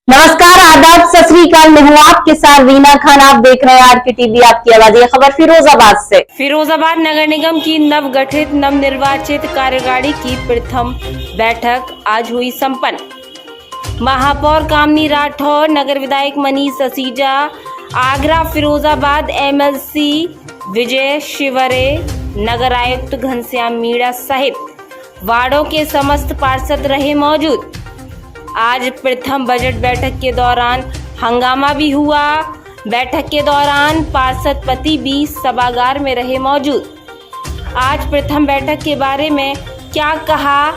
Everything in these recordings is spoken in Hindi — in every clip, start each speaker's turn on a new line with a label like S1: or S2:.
S1: नमस्कार, आदाब, सत श्री अकाल। मैं हूँ आपके साथ रीना खान। आप देख रहे हैं आरके टीवी, आपकी आवाज। ये खबर फिरोजाबाद से।
S2: फिरोजाबाद नगर निगम की नवगठित नवनिर्वाचित कार्यकारिणी की प्रथम बैठक आज हुई संपन्न। महापौर कामनी राठौर, नगर विधायक मनीष असीजा, आगरा फिरोजाबाद एमएलसी विजय शिवरे, नगर आयुक्त घनश्याम मीणा सहित वार्डों के समस्त पार्षद रहे मौजूद। आज प्रथम बजट बैठक के दौरान हंगामा भी हुआ। बैठक के दौरान पार्षद पति भी सभागार में रहे मौजूद। आज प्रथम बैठक के बारे में क्या कहा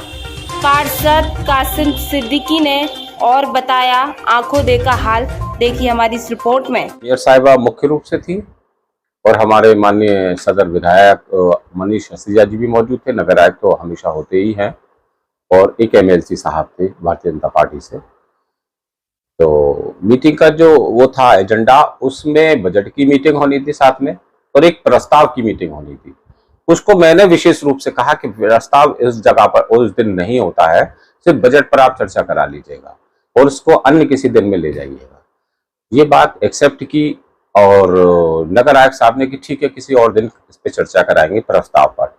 S2: पार्षद कासिम सिद्दीकी ने और बताया आंखों देखा हाल, देखिए हमारी इस रिपोर्ट में।
S3: मेयर साहिबा मुख्य रूप से थी और हमारे माननीय सदर विधायक मनीष असीजा जी भी मौजूद थे। नगर आयुक्त तो हमेशा होते ही हैं और एक एमएलसी साहब थे भारतीय जनता पार्टी से। तो मीटिंग का जो वो था एजेंडा, उसमें बजट की मीटिंग होनी थी साथ में और एक प्रस्ताव की मीटिंग होनी थी। उसको मैंने विशेष रूप से कहा कि प्रस्ताव इस जगह पर उस दिन नहीं होता है, सिर्फ बजट पर आप चर्चा करा लीजिएगा और उसको अन्य किसी दिन में ले जाइएगा। ये बात एक्सेप्ट की और नगर आयुक्त साहब ने कि ठीक है, किसी और दिन इस पर चर्चा कराएंगे प्रस्ताव पर।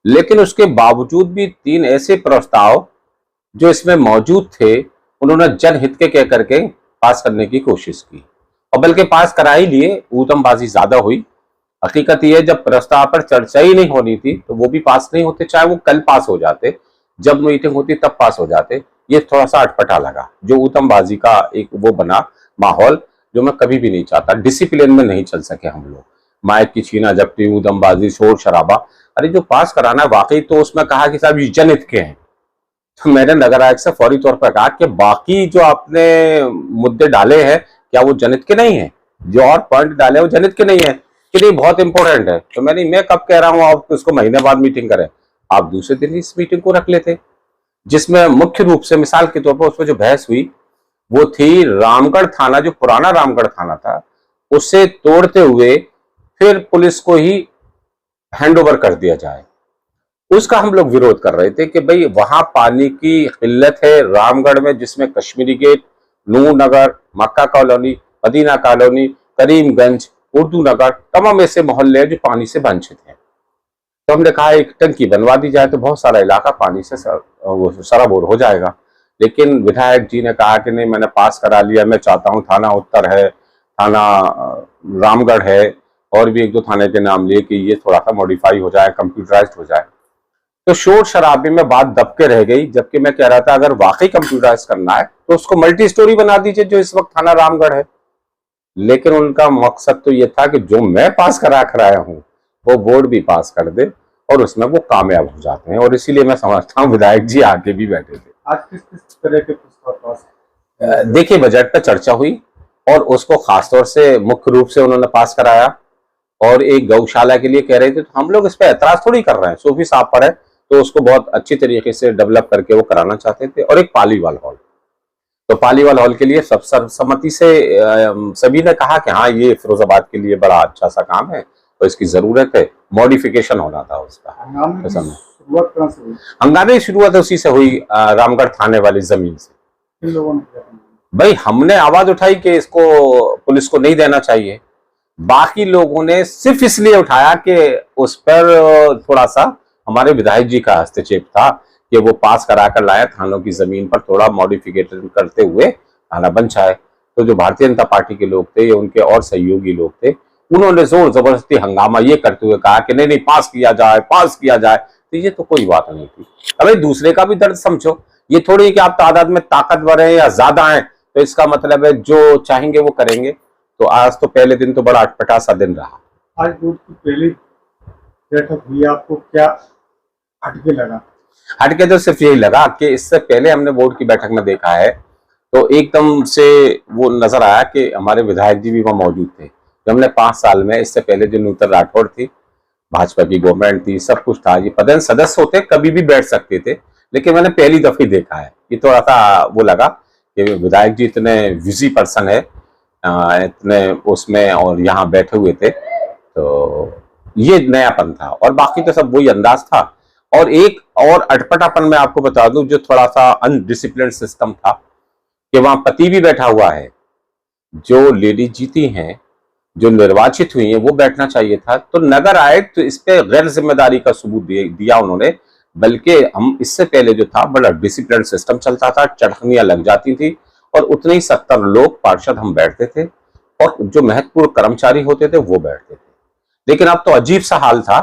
S3: लेकिन उसके बावजूद भी 3 ऐसे प्रस्ताव जो इसमें मौजूद थे, उन्होंने जनहित के कह करके पास करने की कोशिश की और बल्कि पास करा ही लिए। ऊधमबाजी ज्यादा हुई। हकीकत यह है, जब प्रस्ताव पर चर्चा ही नहीं होनी थी तो वो भी पास नहीं होते, चाहे वो कल पास हो जाते, जब मीटिंग होती तब पास हो जाते। ये थोड़ा सा अटपटा लगा, जो ऊधमबाजी का एक वो बना माहौल, जो मैं कभी भी नहीं चाहता। डिसिप्लिन में नहीं चल सके हम लोग। माइक की छीना झपटी, ऊधमबाजी, शोर शराबा। अरे जो पास कराना है वाकई, तो उसमें कहा कि साहब ये जनहित के हैं। तो मैंने नगर आयुक्त से फौरी तौर पर कहा कि बाकी जो आपने मुद्दे डाले हैं, क्या वो जनहित के नहीं है? जो और पॉइंट डाले वो जनहित के नहीं है कि नहीं, बहुत इंपॉर्टेंट है। तो मैं कब कह रहा हूँ आप उसको महीने बाद मीटिंग करें? आप दूसरे दिन ही इस मीटिंग को रख लेते, जिसमें मुख्य रूप से मिसाल के तौर पर उसमें जो बहस हुई वो थी रामगढ़ थाना, जो पुराना रामगढ़ थाना था, उसे तोड़ते हुए फिर पुलिस को ही हैंडओवर कर दिया जाए। उसका हम लोग विरोध कर रहे थे कि भाई वहां पानी की किल्लत है रामगढ़ में, जिसमें Kashmiri gate, Noor Nagar, Makka colony, Madina colony, Karimganj, Urdu Nagar, तमाम ऐसे मोहल्ले जो पानी से वंचित हैं। तो हमने कहा एक टंकी बनवा दी जाए तो बहुत सारा इलाका पानी से सराबोर हो जाएगा। लेकिन विधायक जी ने कहा कि नहीं, मैंने पास करा लिया, मैं चाहता हूँ थाना उत्तर है, थाना रामगढ़ है और भी 1-2 थाने के नाम लिए कि ये थोड़ा सा मॉडिफाई हो जाए, कंप्यूटराइज्ड हो जाए। तो शोर शराबे में बात दबके रह गई, जबकि मैं कह रहा था अगर वाकई कंप्यूटराइज करना है तो उसको मल्टी स्टोरी बना दीजिए, जो इस वक्त थाना रामगढ़ है। लेकिन उनका मकसद तो ये था कि जो मैं पास करा कराया हूँ वो बोर्ड भी पास कर दे और उसमें वो कामयाब हो जाते हैं। और इसीलिए मैं समझता हूँ विधायक जी आगे भी बैठे थे।
S4: आज किस तरह के प्रस्ताव पास?
S3: देखिए, बजट पर चर्चा हुई और उसको खासतौर से मुख्य रूप से उन्होंने पास कराया और एक गौशाला के लिए कह रहे थे। तो हम लोग इस पर ऐतराज थोड़ी कर रहे हैं, सूफी साहब पर है तो उसको बहुत अच्छी तरीके से डेवलप करके वो कराना चाहते थे। और एक पालीवाल हॉल, तो पालीवाल हॉल के लिए सब सर्वसम्मति से सभी ने कहा कि हाँ, ये फिरोजाबाद के लिए बड़ा अच्छा सा काम है और इसकी जरूरत है। मॉडिफिकेशन होना था उसका। हंगामे की शुरुआत उसी से हुई, रामगढ़ थाने वाली जमीन से। भाई हमने आवाज उठाई कि इसको पुलिस को नहीं देना चाहिए। बाकी लोगों ने सिर्फ इसलिए उठाया कि उस पर थोड़ा सा हमारे विधायक जी का हस्तक्षेप था कि वो पास करा कर लाया, थानों की जमीन पर थोड़ा मॉडिफिकेशन करते हुए थाना बन जाए। तो जो भारतीय जनता पार्टी के लोग थे या उनके और सहयोगी लोग थे, उन्होंने जोर जबरदस्ती हंगामा ये करते हुए कहा कि नहीं, पास किया जाए, पास किया जाए। तो ये तो कोई बात नहीं थी। अरे दूसरे का भी दर्द समझो। ये थोड़ी कि आप तादाद में ताकतवर हैं या ज्यादा हैं तो इसका मतलब है जो चाहेंगे वो करेंगे। तो आज तो पहले दिन तो बड़ा अटपटा सा दिन रहा।
S4: आज बोर्ड की पहली बैठक हुई, आपको क्या हटके लगा?
S3: हटके तो सिर्फ यही लगा कि इससे पहले हमने बोर्ड की बैठक में देखा है तो एकदम से वो नजर आया कि हमारे विधायक जी भी वहां मौजूद थे। जो हमने 5 साल में, इससे पहले जो नूतन राठौड़ थी, भाजपा की गवर्नमेंट थी, सब कुछ था, ये पदन सदस्य होते कभी भी बैठ सकते थे। लेकिन मैंने पहली दफे देखा है, ये थोड़ा सा वो लगा कि विधायक जी इतने बिजी पर्सन है, इतने उसमें और यहाँ बैठे हुए थे, तो ये नयापन था। और बाकी तो सब वही अंदाज था। और एक और अटपटापन मैं आपको बता दूं, जो थोड़ा सा अनडिसिप्लिन सिस्टम था कि वहां पति भी बैठा हुआ है, जो लेडीज जीती हैं, जो निर्वाचित हुई हैं, वो बैठना चाहिए था। तो नगर आयुक्त तो इस पे गैर जिम्मेदारी का सबूत दिया उन्होंने। बल्कि हम इससे पहले जो था बड़ा डिसिप्लिन सिस्टम चलता था, चटखनियां लग जाती थी और उतने ही 70 लोग पार्षद हम बैठते थे और जो महत्वपूर्ण कर्मचारी होते थे वो बैठते थे। लेकिन अब तो अजीब सा हाल था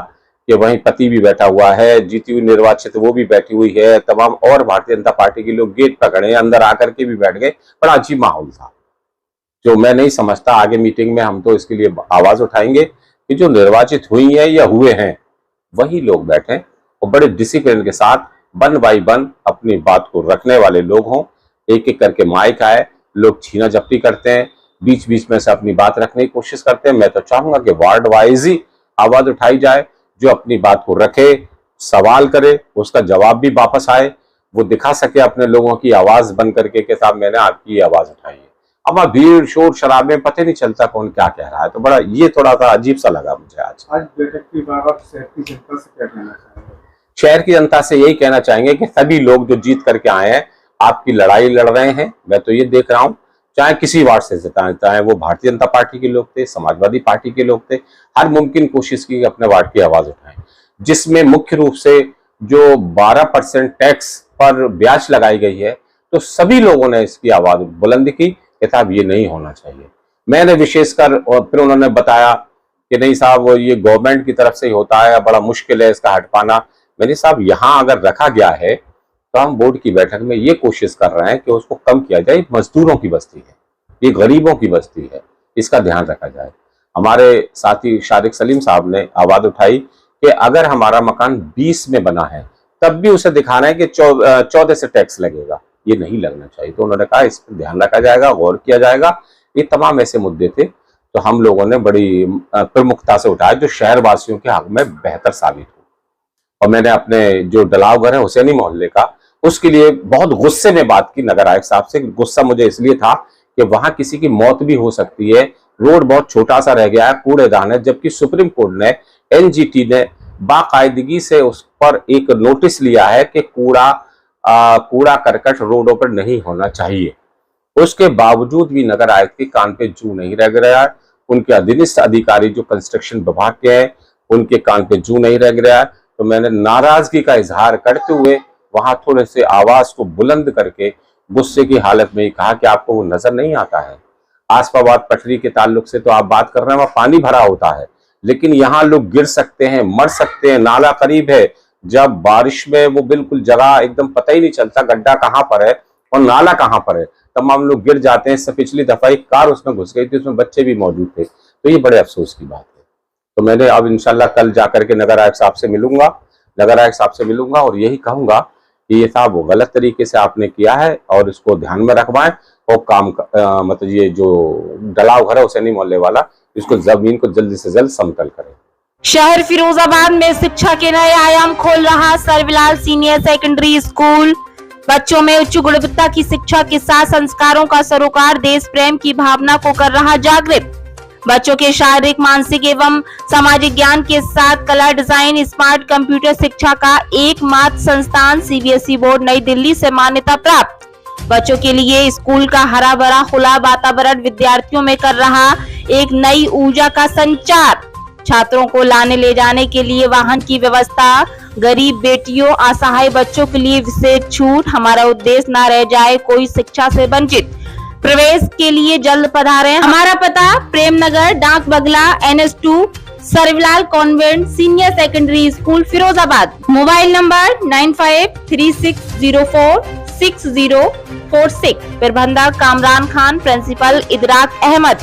S3: कि वहीं पति भी बैठा हुआ है, जीती हुई निर्वाचित वो भी बैठी हुई है, तमाम और भारतीय जनता पार्टी के लोग गेट पकड़े अंदर आकर के भी बैठ गए। बड़ा अजीब माहौल था जो मैं नहीं समझता। आगे मीटिंग में हम तो इसके लिए आवाज उठाएंगे कि जो निर्वाचित हुई है या हुए हैं वही लोग बैठे और बड़े डिसिप्लिन के साथ वन बाई वन अपनी बात को रखने वाले लोग हों। एक एक करके माइक आए, लोग छीना झपटी करते हैं, बीच बीच में से अपनी बात रखने की कोशिश करते हैं। मैं तो चाहूंगा कि वार्ड वाइज ही आवाज उठाई जाए, जो अपनी बात को रखे, सवाल करे, उसका जवाब भी वापस आए, वो दिखा सके अपने लोगों की आवाज बन करके कि साहब मैंने आपकी आवाज उठाई है। अब भीड़ शोर शराबे में पता नहीं चलता कौन क्या कह रहा है, तो बड़ा ये थोड़ा सा अजीब सा लगा मुझे आज
S4: बैठक के बाद आप शहर की जनता से क्या कहना चाहेंगे?
S3: शहर की जनता से यही कहना चाहेंगे कि सभी लोग जो जीत करके आए हैं आपकी लड़ाई लड़ रहे हैं। मैं तो ये देख रहा हूँ, चाहे किसी वार्ड से चाहे वो भारतीय जनता पार्टी के लोग थे, समाजवादी पार्टी के लोग थे, हर मुमकिन कोशिश की अपने वार्ड की आवाज उठाएं, जिसमें मुख्य रूप से जो 12% टैक्स पर ब्याज लगाई गई है, तो सभी लोगों ने इसकी आवाज बुलंद की कि साहब ये नहीं होना चाहिए। मैंने विशेषकर, और फिर उन्होंने बताया कि नहीं साहब ये गवर्नमेंट की तरफ से ही होता है, बड़ा मुश्किल है इसका हट पाना। मैंने साहब यहाँ अगर रखा गया है तो हम बोर्ड की बैठक में ये कोशिश कर रहे हैं कि उसको कम किया जाए। मजदूरों की बस्ती है, ये गरीबों की बस्ती है, इसका ध्यान रखा जाए। हमारे साथी शारिक सलीम साहब ने आवाज उठाई कि अगर हमारा मकान 20 में बना है तब भी उसे दिखाना है कि 14 से टैक्स लगेगा, ये नहीं लगना चाहिए। तो उन्होंने कहा इस पर ध्यान रखा जाएगा, गौर किया जाएगा। ये तमाम ऐसे मुद्दे थे तो हम लोगों ने बड़ी प्रमुखता से उठाया जो शहर वासियों के हक में बेहतर साबित हो। और मैंने अपने जो डलाव घर है हुसैनी मोहल्ले का, उसके लिए बहुत गुस्से में बात की नगर आयुक्त साहब से। गुस्सा मुझे इसलिए था कि वहां किसी की मौत भी हो सकती है, रोड बहुत छोटा सा रह गया है, कूड़ेदान है, जबकि सुप्रीम कोर्ट ने, एनजीटी ने बाकायदगी से उस पर एक नोटिस लिया है कि कूड़ा करकट रोडों पर नहीं होना चाहिए। उसके बावजूद भी नगर आयुक्त के कान पे जू नहीं रह गया है। उनके अधीनस्थ अधिकारी जो कंस्ट्रक्शन विभाग के हैं उनके कान पे जू नहीं रह गया है। तो मैंने नाराजगी का इजहार करते हुए वहां थोड़े से आवाज को बुलंद करके गुस्से की हालत में ही कहा कि आपको वो नजर नहीं आता है, आसपाबाद पटरी के ताल्लुक से तो आप बात कर रहे हैं, वहां पानी भरा होता है, लेकिन यहाँ लोग गिर सकते हैं, मर सकते हैं, नाला करीब है, जब बारिश में वो बिल्कुल जगह एकदम पता ही नहीं चलता गड्ढा कहाँ पर है और नाला कहाँ पर है, तमाम लोग गिर जाते हैं। इससे पिछली दफा एक कार उसमें घुस गई थी, उसमें बच्चे भी मौजूद थे। तो ये बड़े अफसोस की बात है। तो मैंने अब इंशाल्लाह कल जाकर के नगर आयुक्त साहब से मिलूंगा और यही कहूंगा कि ये साहब वो गलत तरीके से आपने किया है और इसको ध्यान में रखवाएं और काम मतलब ये जो डलाव घर है हुसैनी मोहल्ले वाला, इसको जमीन को जल्दी से जल्द समतल करें।
S2: शहर फिरोजाबाद में शिक्षा के नए आयाम खोल रहा सर्वलाल सीनियर सेकेंडरी स्कूल। बच्चों में उच्च गुणवत्ता की शिक्षा के साथ संस्कारों का सरोकार देश प्रेम की भावना को कर रहा जागृत। बच्चों के शारीरिक, मानसिक एवं सामाजिक ज्ञान के साथ कला, डिजाइन, स्मार्ट कंप्यूटर शिक्षा का एकमात्र संस्थान सीबीएसई बोर्ड नई दिल्ली से मान्यता प्राप्त। बच्चों के लिए स्कूल का हरा भरा खुला वातावरण विद्यार्थियों में कर रहा एक नई ऊर्जा का संचार। छात्रों को लाने ले जाने के लिए वाहन की व्यवस्था, गरीब बेटियों, असहाय बच्चों के लिए विशेष छूट। हमारा उद्देश्य न रह जाए कोई शिक्षा से वंचित। प्रवेश के लिए जल्द पधारें। हमारा पता Premnagar, Dak Bangla, NS2, Sarvlal convent senior secondary school, Firozabad. Mobile number 9536046046। प्रबंधक कामरान खान, प्रिंसिपल इदराक अहमद।